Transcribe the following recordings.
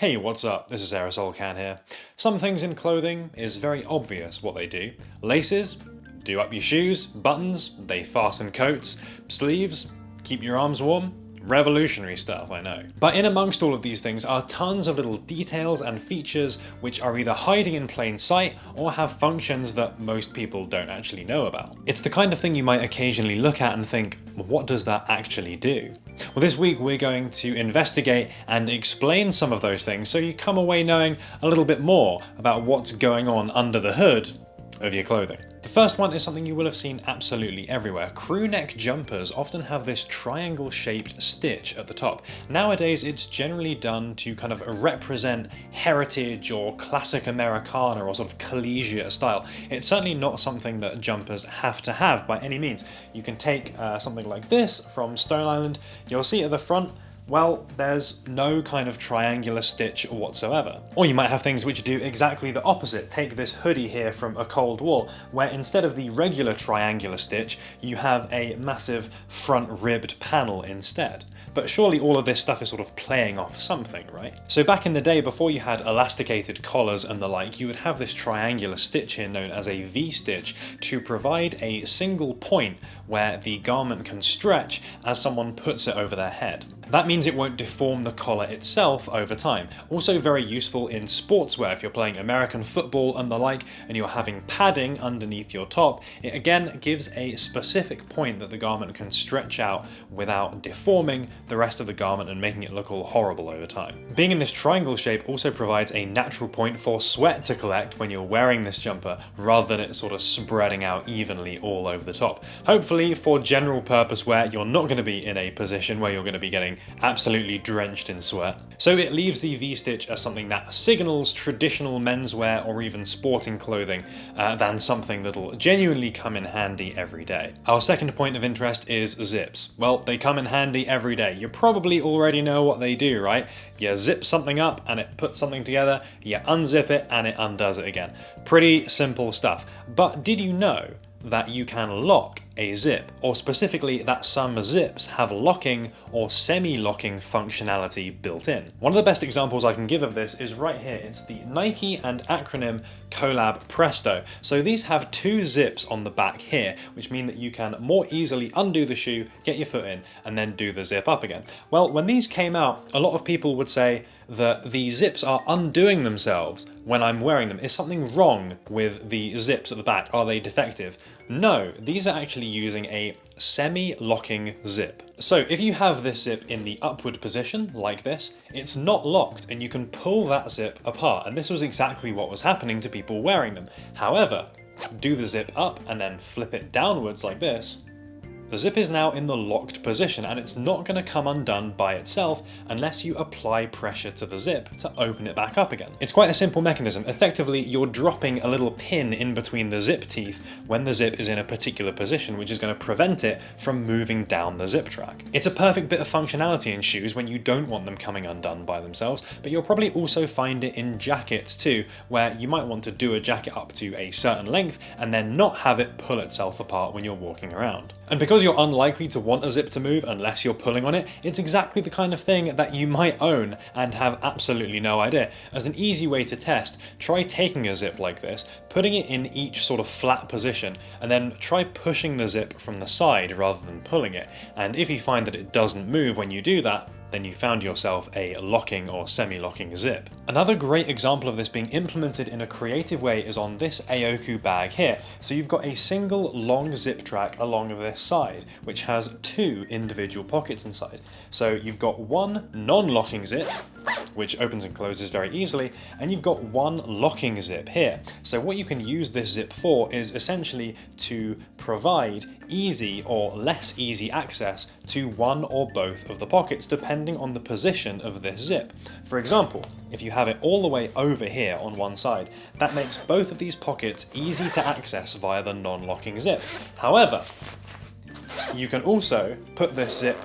Hey, what's up? This is Aerosol Can here. Some things in clothing is very obvious what they do. Laces do up your shoes, buttons, they fasten coats, sleeves keep your arms warm. Revolutionary stuff, I know. But in amongst all of these things are tons of little details and features which are either hiding in plain sight or have functions that most people don't actually know about. It's the kind of thing you might occasionally look at and think, what does that actually do? Well, this week we're going to investigate and explain some of those things so you come away knowing a little bit more about what's going on under the hood of your clothing. The first one is something you will have seen absolutely everywhere. Crew neck jumpers often have this triangle-shaped stitch at the top. Nowadays it's generally done to kind of represent heritage or classic Americana or sort of collegiate style. It's certainly not something that jumpers have to have by any means. You can take something like this from Stone Island. You'll see at the front, well, there's no kind of triangular stitch whatsoever. Or you might have things which do exactly the opposite. Take this hoodie here from A Cold War, where instead of the regular triangular stitch, you have a massive front ribbed panel instead. But surely all of this stuff is sort of playing off something, right? So back in the day, before you had elasticated collars and the like, you would have this triangular stitch here known as a V-stitch to provide a single point where the garment can stretch as someone puts it over their head. That means it won't deform the collar itself over time. Also very useful in sportswear if you're playing American football and the like and you're having padding underneath your top. It again gives a specific point that the garment can stretch out without deforming the rest of the garment and making it look all horrible over time. Being in this triangle shape also provides a natural point for sweat to collect when you're wearing this jumper rather than it sort of spreading out evenly all over the top. Hopefully for general purpose wear you're not going to be in a position where you're going to be getting absolutely drenched in sweat. So it leaves the V-stitch as something that signals traditional menswear or even sporting clothing than something that'll genuinely come in handy every day. Our second point of interest is zips. Well, they come in handy every day. You probably already know what they do, right? You zip something up and it puts something together, you unzip it and it undoes it again. Pretty simple stuff. But did you know that you can lock a zip, or specifically that some zips have locking or semi-locking functionality built in? One of the best examples I can give of this is right here. It's the Nike and acronym collab Presto. So these have two zips on the back here, which mean that you can more easily undo the shoe, get your foot in, and then do the zip up again. Well, when these came out, a lot of people would say that the zips are undoing themselves when I'm wearing them. Is something wrong with the zips at the back? Are they defective? No, these are actually using a semi-locking zip. So if you have this zip in the upward position, like this, it's not locked and you can pull that zip apart, and this was exactly what was happening to people wearing them. However, do the zip up and then flip it downwards like this, the zip is now in the locked position and it's not going to come undone by itself unless you apply pressure to the zip to open it back up again. It's quite a simple mechanism. Effectively, you're dropping a little pin in between the zip teeth when the zip is in a particular position, which is going to prevent it from moving down the zip track. It's a perfect bit of functionality in shoes when you don't want them coming undone by themselves, but you'll probably also find it in jackets too, where you might want to do a jacket up to a certain length and then not have it pull itself apart when you're walking around. And because you're unlikely to want a zip to move unless you're pulling on it, it's exactly the kind of thing that you might own and have absolutely no idea. As an easy way to test, try taking a zip like this, putting it in each sort of flat position, and then try pushing the zip from the side rather than pulling it. And if you find that it doesn't move when you do that, then you found yourself a locking or semi-locking zip. Another great example of this being implemented in a creative way is on this Aoku bag here. So you've got a single long zip track along this side, which has two individual pockets inside. So you've got one non-locking zip, which opens and closes very easily, and you've got one locking zip here. So what you can use this zip for is essentially to provide easy or less easy access to one or both of the pockets depending on the position of this zip. For example, if you have it all the way over here on one side, that makes both of these pockets easy to access via the non-locking zip. However, you can also put this zip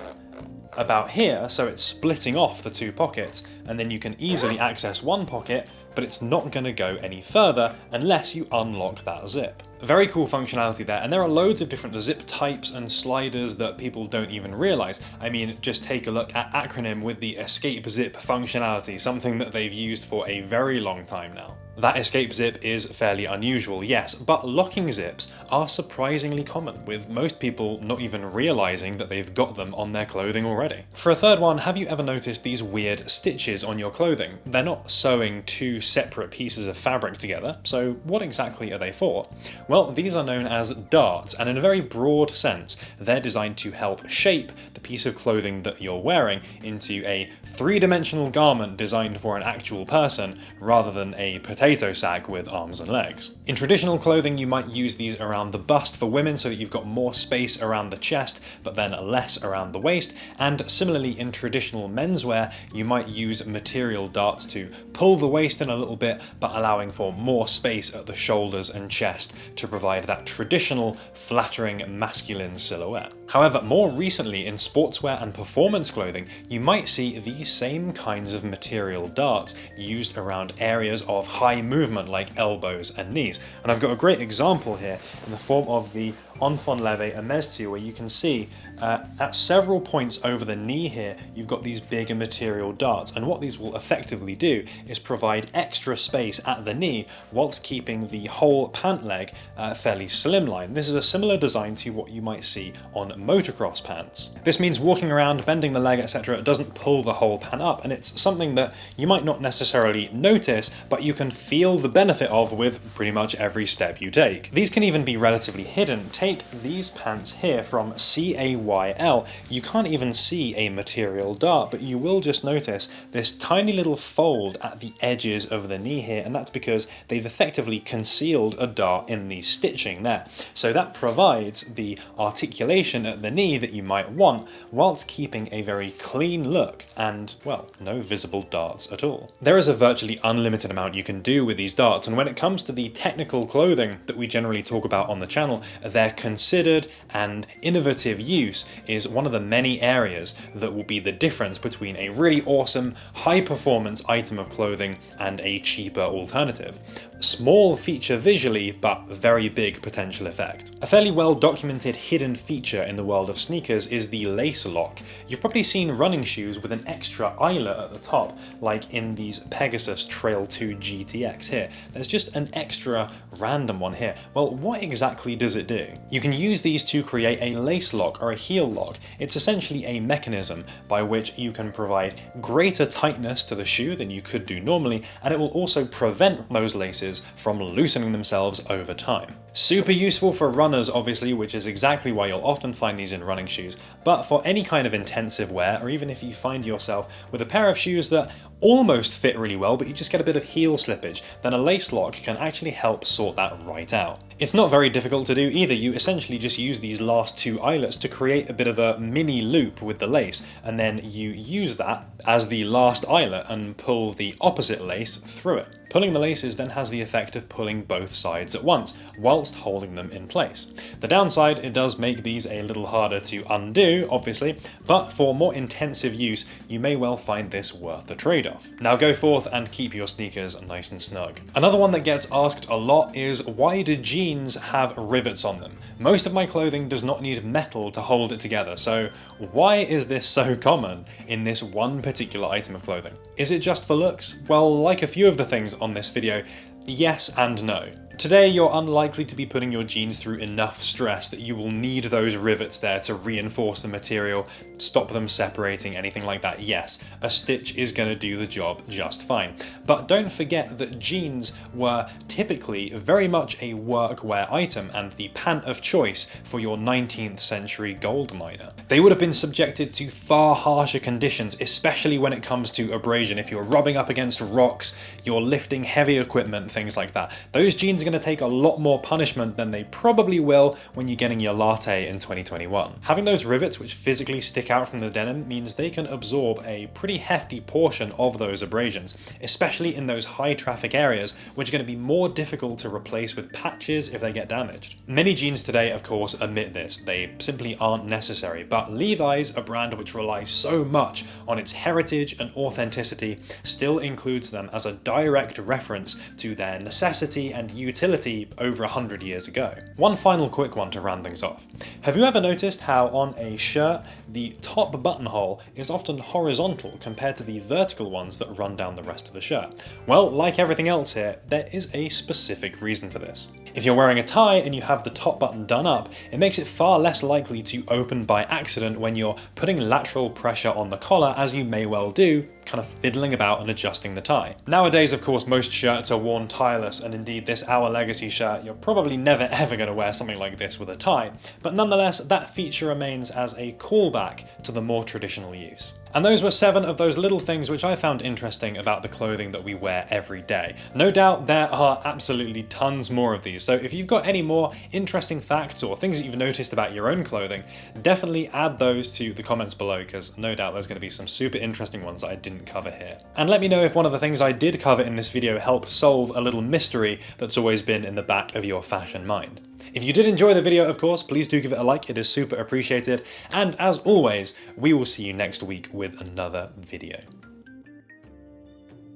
about here so it's splitting off the two pockets, and then you can easily access one pocket, but it's not going to go any further unless you unlock that zip. Very cool functionality there, and there are loads of different zip types and sliders that people don't even realize. I mean, just take a look at Acronym with the escape zip functionality, something that they've used for a very long time now. That escape zip is fairly unusual, yes, but locking zips are surprisingly common, with most people not even realizing that they've got them on their clothing already. For a third one, have you ever noticed these weird stitches on your clothing? They're not sewing two separate pieces of fabric together, so what exactly are they for? Well, these are known as darts, and in a very broad sense, they're designed to help shape the piece of clothing that you're wearing into a three-dimensional garment designed for an actual person, rather than a potato sack with arms and legs. In traditional clothing, you might use these around the bust for women so that you've got more space around the chest, but then less around the waist, and similarly in traditional menswear, you might use material darts to pull the waist in a little bit, but allowing for more space at the shoulders and chest to provide that traditional, flattering, masculine silhouette. However, more recently in sportswear and performance clothing, you might see these same kinds of material darts used around areas of high movement like elbows and knees. And I've got a great example here in the form of the Antwon Amestiu, where you can see at several points over the knee here, you've got these bigger material darts, and what these will effectively do is provide extra space at the knee whilst keeping the whole pant leg fairly slimline. This is a similar design to what you might see on motocross pants. This means walking around, bending the leg, etc. doesn't pull the whole pant up, and it's something that you might not necessarily notice, but you can feel the benefit of with pretty much every step you take. These can even be relatively hidden. Take these pants here from CAYL. You can't even see a material dart, but you will just notice this tiny little fold at the edges of the knee here, and that's because they've effectively concealed a dart in the stitching there. So that provides the articulation at the knee that you might want, whilst keeping a very clean look and, well, no visible darts at all. There is a virtually unlimited amount you can do with these darts, and when it comes to the technical clothing that we generally talk about on the channel, their considered and innovative use is one of the many areas that will be the difference between a really awesome, high-performance item of clothing and a cheaper alternative. Small feature visually, but very big potential effect. A fairly well-documented hidden feature in the world of sneakers is the lace lock. You've probably seen running shoes with an extra eyelet at the top, like in these Pegasus Trail 2 GTX here. There's just an extra random one here. Well, what exactly does it do? You can use these to create a lace lock or a heel lock. It's essentially a mechanism by which you can provide greater tightness to the shoe than you could do normally, and it will also prevent those laces from loosening themselves over time. Super useful for runners, obviously, which is exactly why you'll often find these in running shoes, but for any kind of intensive wear, or even if you find yourself with a pair of shoes that almost fit really well, but you just get a bit of heel slippage, then a lace lock can actually help sort that right out. It's not very difficult to do either. You essentially just use these last two eyelets to create a bit of a mini loop with the lace, and then you use that as the last eyelet and pull the opposite lace through it. Pulling the laces then has the effect of pulling both sides at once, whilst holding them in place. The downside, it does make these a little harder to undo, obviously, but for more intensive use, you may well find this worth the trade-off. Now go forth and keep your sneakers nice and snug. Another one that gets asked a lot is, why do jeans have rivets on them? Most of my clothing does not need metal to hold it together, so why is this so common in this one particular item of clothing? Is it just for looks? Well, like a few of the things on this video, yes and no. Today, you're unlikely to be putting your jeans through enough stress that you will need those rivets there to reinforce the material, stop them separating, anything like that. Yes, a stitch is going to do the job just fine. But don't forget that jeans were typically very much a workwear item and the pant of choice for your 19th century gold miner. They would have been subjected to far harsher conditions, especially when it comes to abrasion. If you're rubbing up against rocks, you're lifting heavy equipment, things like that. Those jeans are going going to take a lot more punishment than they probably will when you're getting your latte in 2021. Having those rivets which physically stick out from the denim means they can absorb a pretty hefty portion of those abrasions, especially in those high traffic areas, which are going to be more difficult to replace with patches if they get damaged. Many jeans today, of course, omit this. They simply aren't necessary, but Levi's, a brand which relies so much on its heritage and authenticity, still includes them as a direct reference to their necessity and utility over 100 years ago. One final quick one to round things off. Have you ever noticed how on a shirt the top buttonhole is often horizontal compared to the vertical ones that run down the rest of the shirt? Well, like everything else here, there is a specific reason for this. If you're wearing a tie and you have the top button done up, it makes it far less likely to open by accident when you're putting lateral pressure on the collar, as you may well do, kind of fiddling about and adjusting the tie. Nowadays, of course, most shirts are worn tieless, and indeed this Our Legacy shirt, you're probably never ever going to wear something like this with a tie, but nonetheless, that feature remains as a callback to the more traditional use. And those were 7 of those little things which I found interesting about the clothing that we wear every day. No doubt there are absolutely tons more of these, so if you've got any more interesting facts or things that you've noticed about your own clothing, definitely add those to the comments below, because no doubt there's going to be some super interesting ones that I didn't cover here. And let me know if one of the things I did cover in this video helped solve a little mystery that's always been in the back of your fashion mind. If you did enjoy the video, of course, please do give it a like, it is super appreciated, and as always, we will see you next week with another video.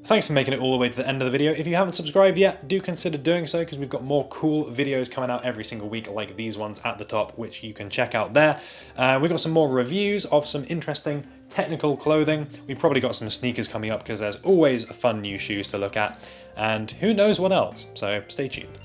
Thanks for making it all the way to the end of the video. If you haven't subscribed yet, do consider doing so, because we've got more cool videos coming out every single week like these ones at the top, which you can check out there. We've got some more reviews of some interesting technical clothing. We've probably got some sneakers coming up because there's always fun new shoes to look at, and who knows what else, so stay tuned.